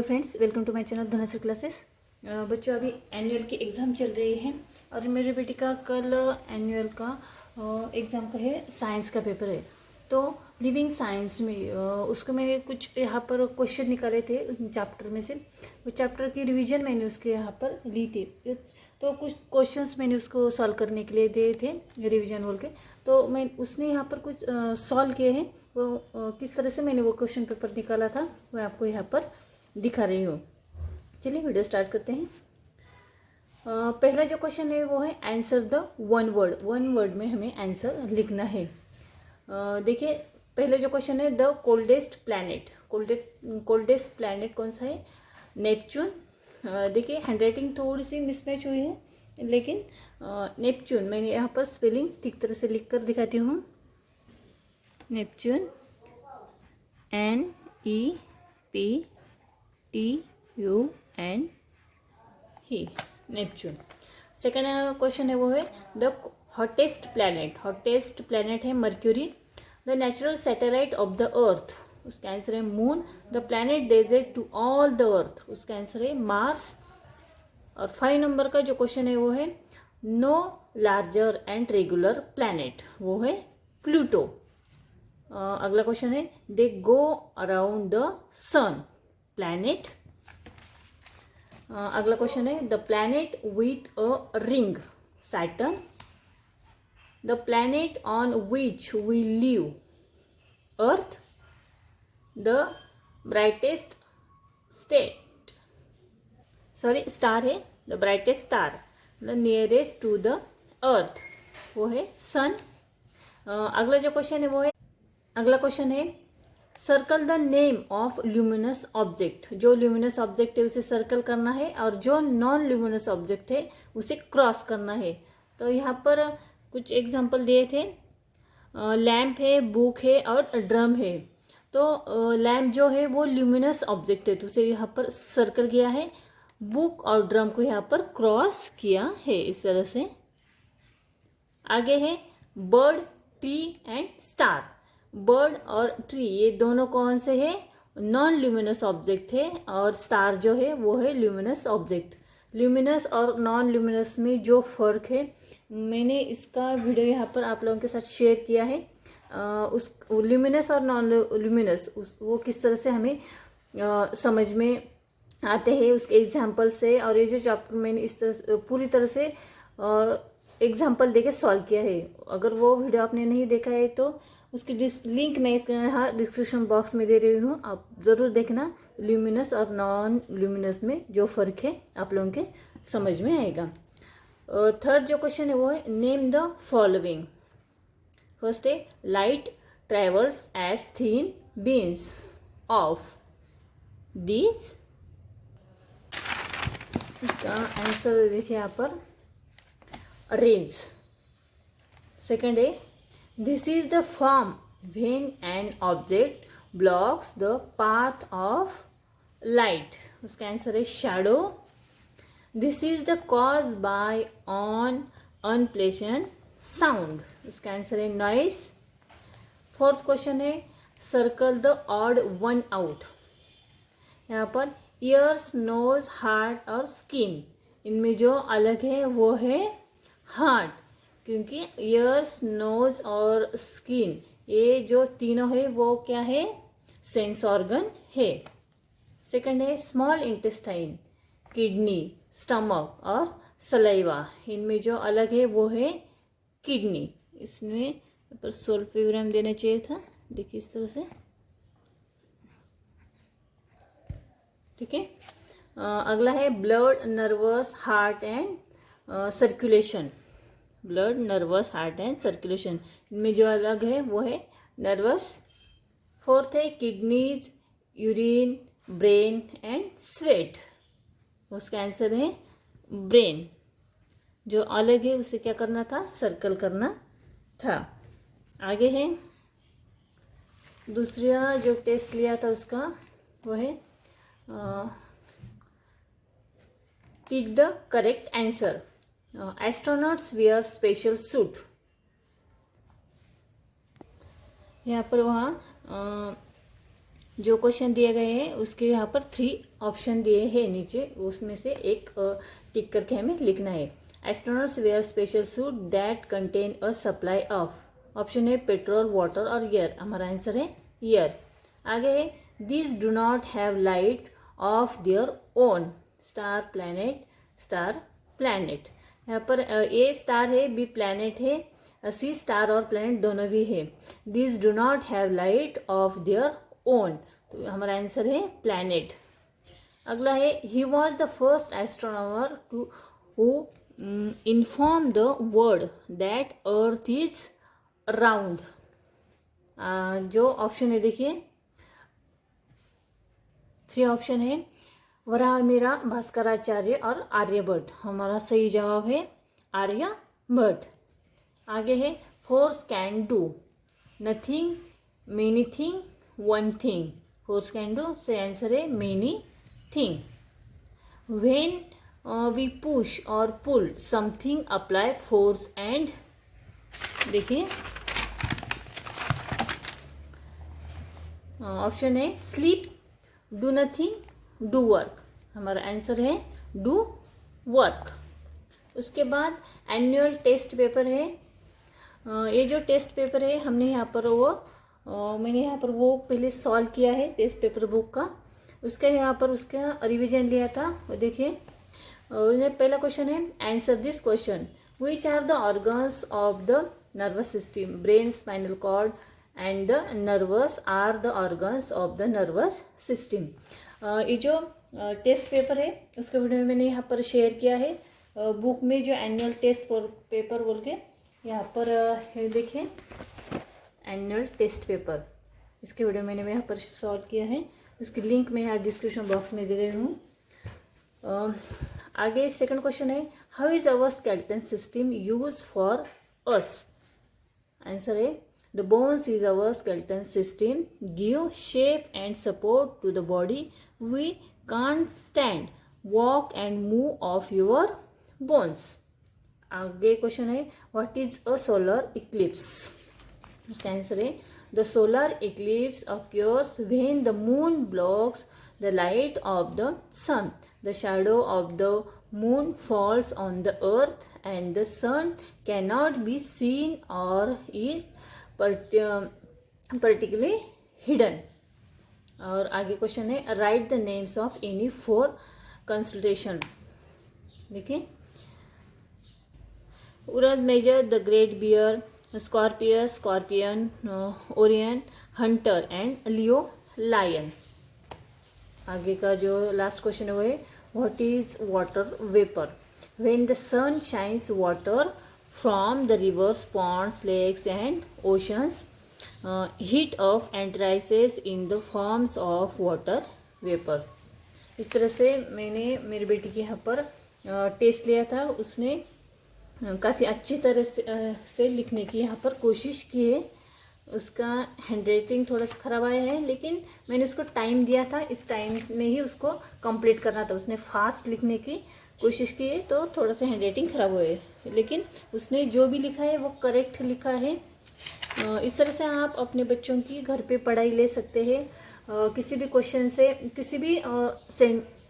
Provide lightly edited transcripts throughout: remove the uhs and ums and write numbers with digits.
Friends, welcome to my channel Dhanashree classes. बच्चों, अभी annual की एग्ज़ाम चल रही है और मेरे बेटी का कल एनुअल का एग्ज़ाम का है, साइंस का पेपर है। तो लिविंग साइंस में उसको मैंने कुछ यहाँ पर क्वेश्चन निकाले थे चैप्टर में से। वो चैप्टर की रिवीजन मैंने उसके यहाँ पर ली थी, तो कुछ क्वेश्चंस मैंने उसको सॉल्व करने के लिए दिए थे रिवीजन बोल के। तो मैं उसने यहाँ पर कुछ सॉल्व किए हैं। वो किस तरह से मैंने वो क्वेश्चन पेपर निकाला था वो आपको यहाँ पर दिखा रही हूँ। चलिए वीडियो स्टार्ट करते हैं। पहला जो क्वेश्चन है वो है आंसर द वन वर्ड में हमें आंसर लिखना है। देखिए, पहले जो क्वेश्चन है द कोल्डेस्ट प्लैनेट कौन सा है? नेपच्यून। देखिए, हैंडराइटिंग थोड़ी सी मिसमैच हुई है, लेकिन नेपच्यून मैंने यहाँ पर स्पेलिंग ठीक तरह से लिख कर दिखाती हूँ। नेपच्यून, NEPTUN ही, नेपच्यून। सेकेंड क्वेश्चन है वो है द हॉटेस्ट प्लैनेट है mercury. The natural satellite of the earth, उसका आंसर है moon. The planet desert to all the earth, उसका आंसर है मार्स। और 5 नंबर का जो क्वेश्चन है वो है no larger and regular planet, वो है प्लूटो। अगला क्वेश्चन है they go around the sun, planet. अगला क्वेश्चन है the planet with a ring, Saturn. The planet on which we live, earth. The brightest star है the brightest star, the nearest to the earth, वो है सन। अगला जो question है वो है, अगला क्वेश्चन है circle the name of luminous object. जो ल्यूमिनस ऑब्जेक्ट है उसे सर्कल करना है और जो नॉन ल्यूमिनस ऑब्जेक्ट है उसे क्रॉस करना है। तो यहाँ पर कुछ एग्जांपल दिए थे, लैम्प है, बुक है और ड्रम है। तो लैम्प जो है वो ल्यूमिनस ऑब्जेक्ट है, तो उसे यहाँ पर सर्कल किया है। बुक और ड्रम को यहाँ पर क्रॉस किया है, इस तरह से। आगे है bird, tree and star. Bird और ट्री ये दोनों कौन से है? नॉन ल्यूमिनस ऑब्जेक्ट है, और स्टार जो है वो है ल्यूमिनस ऑब्जेक्ट। ल्यूमिनस और नॉन ल्यूमिनस में जो फर्क है मैंने इसका वीडियो यहाँ पर आप लोगों के साथ शेयर किया है। उस ल्यूमिनस और नॉन ल्यूमिनस वो किस तरह से हमें समझ में आते हैं उसके एग्जाम्पल से। और ये जो चैप्टर मैंने इस तरह पूरी तरह से एग्जाम्पल देके सॉल्व किया है। अगर वो वीडियो आपने नहीं देखा है तो उसकी लिंक मैं यहाँ डिस्क्रिप्शन बॉक्स में दे रही हूँ, आप ज़रूर देखना। ल्यूमिनस और नॉन ल्यूमिनस में जो फ़र्क है आप लोगों के समझ में आएगा। थर्ड जो क्वेश्चन है वो है नेम द फॉलोइंग। फर्स्ट है light travels as thin beams of these, इसका आंसर देखिए यहाँ पर रेंज। सेकेंड है this is the form when an object blocks the path of light, उसका आंसर है shadow. This is the cause by on unpleasant sound, उसका answer है noise. Fourth question है circle the odd one out. यहाँ पर ears, nose, heart और skin, इनमें जो अलग है वो है हार्ट, क्योंकि ईयर्स, नोज और स्किन ये जो तीनों है वो क्या है? सेंस ऑर्गन है। सेकंड है स्मॉल इंटेस्टाइन, किडनी, स्टमक और सलाइवा, इनमें जो अलग है वो है किडनी। इसमें पर सोल्फेग्राम देना चाहिए था, देखिए इस तरह से, ठीक है। अगला है blood, nervous, heart and circulation. Blood, nervous, heart and circulation, इनमें जो अलग है वो है नर्वस। फोर्थ है kidneys, urine, brain and sweat, उसका आंसर है ब्रेन। जो अलग है उसे क्या करना था? सर्कल करना था। आगे है दूसरा जो टेस्ट लिया था उसका वो है tick the correct answer. Astronauts wear special suit, यहाँ पर वहाँ जो क्वेश्चन दिए गए हैं उसके यहाँ पर 3 ऑप्शन दिए हैं नीचे, उसमें से एक टिक करके हमें लिखना है। Astronauts wear special suit that contain a supply of, option है पेट्रोल, वाटर और एयर, हमारा आंसर है एयर। आगे है these do not have light of their own, star planet. यहाँ पर ए स्टार है, बी प्लैनेट है, सी स्टार और प्लैनेट दोनों भी है। These do not have light of their own, तो हमारा आंसर है प्लैनेट। अगला है he was the first astronomer to who inform the world that earth is round. जो ऑप्शन है देखिए 3 ऑप्शन है, वराहमिहिर, भास्कराचार्य और आर्यभट्ट, हमारा सही जवाब है आर्यभट्ट। आगे है force can do nothing, many thing, one thing, force can do से आंसर है many thing. When we push और pull something apply force and, देखिए ऑप्शन है sleep, do nothing, do work, हमारा आंसर है डू वर्क। उसके बाद annual test paper है। ये जो टेस्ट पेपर है हमने यहाँ पर मैंने यहाँ पर वो पहले सॉल्व किया है टेस्ट पेपर बुक का, उसका यहाँ पर उसका रिवीजन लिया था। वो देखिए पहला क्वेश्चन है answer this question, which are the organs of the nervous system, brain, spinal cord and the nerves are the organs of the nervous system. ये जो टेस्ट पेपर है उसके वीडियो में मैंने यहाँ पर शेयर किया है बुक में, जो एनुअल टेस्ट पेपर बोल के यहाँ पर देखिए एनुअल टेस्ट पेपर, इसके वीडियो मैंने यहाँ पर सॉल्व किया है, उसकी लिंक मैं यहाँ डिस्क्रिप्शन बॉक्स में दे रही हूँ। आगे सेकंड क्वेश्चन है how is our skeleton system use for us, answer है the bones is our skeleton system, give shape and support to the body, we can't stand, walk and move of your bones. आगे question है what is a solar eclipse, इसका answer है the solar eclipse occurs when the moon blocks the light of the sun, the shadow of the moon falls on the earth and the sun cannot be seen or is particularly hidden। और आगे question है write the names of any 4 constellation, देखिए Ursa Major, the great bear, Scorpius, scorpion, Orion, hunter and Leo lion. आगे का जो last question है वो है what is water vapour, when the sun shines water from the rivers, ponds, lakes and oceans heat up and rises in the forms of water vapour. इस तरह से मैंने मेरी बेटी के यहाँ पर टेस्ट लिया था, उसने काफ़ी अच्छी तरह से लिखने की यहाँ पर कोशिश की है। उसका हैंडराइटिंग थोड़ा सा ख़राब आया है, लेकिन मैंने उसको टाइम दिया था, इस टाइम में ही उसको कंप्लीट करना था। उसने फास्ट लिखने की कोशिश की है तो थोड़ा सा हैंडराइटिंग ख़राब हुआ है, लेकिन उसने जो भी लिखा है वो करेक्ट लिखा है। इस तरह से आप अपने बच्चों की घर पे पढ़ाई ले सकते हैं। किसी भी क्वेश्चन से, किसी भी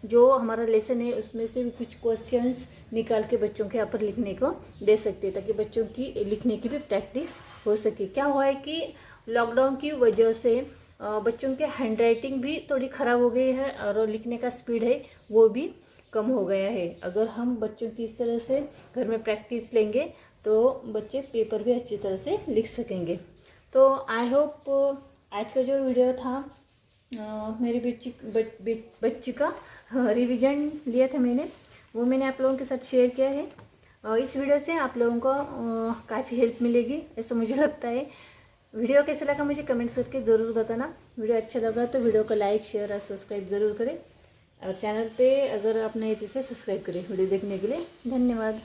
जो हमारा लेसन है उसमें से भी कुछ क्वेश्चंस निकाल के बच्चों के यहाँ पर लिखने को दे सकते हैं, ताकि बच्चों की लिखने की भी प्रैक्टिस हो सके। क्या हुआ है कि लॉकडाउन की वजह से बच्चों के हैंडराइटिंग भी थोड़ी ख़राब हो गई है और लिखने का स्पीड है वो भी कम हो गया है। अगर हम बच्चों की इस तरह से घर में प्रैक्टिस लेंगे तो बच्चे पेपर भी अच्छी तरह से लिख सकेंगे। तो आई होप आज का जो वीडियो था मेरी बच्ची का रिवीजन लिया था मैंने, वो मैंने आप लोगों के साथ शेयर किया है। इस वीडियो से आप लोगों को काफ़ी हेल्प मिलेगी ऐसा मुझे लगता है। वीडियो कैसा लगा मुझे कमेंट्स करके ज़रूर बताना। वीडियो अच्छा लगा तो वीडियो को लाइक, शेयर और सब्सक्राइब ज़रूर करें, और चैनल पे अगर आप नए थे सब्सक्राइब करें। वीडियो देखने के लिए धन्यवाद।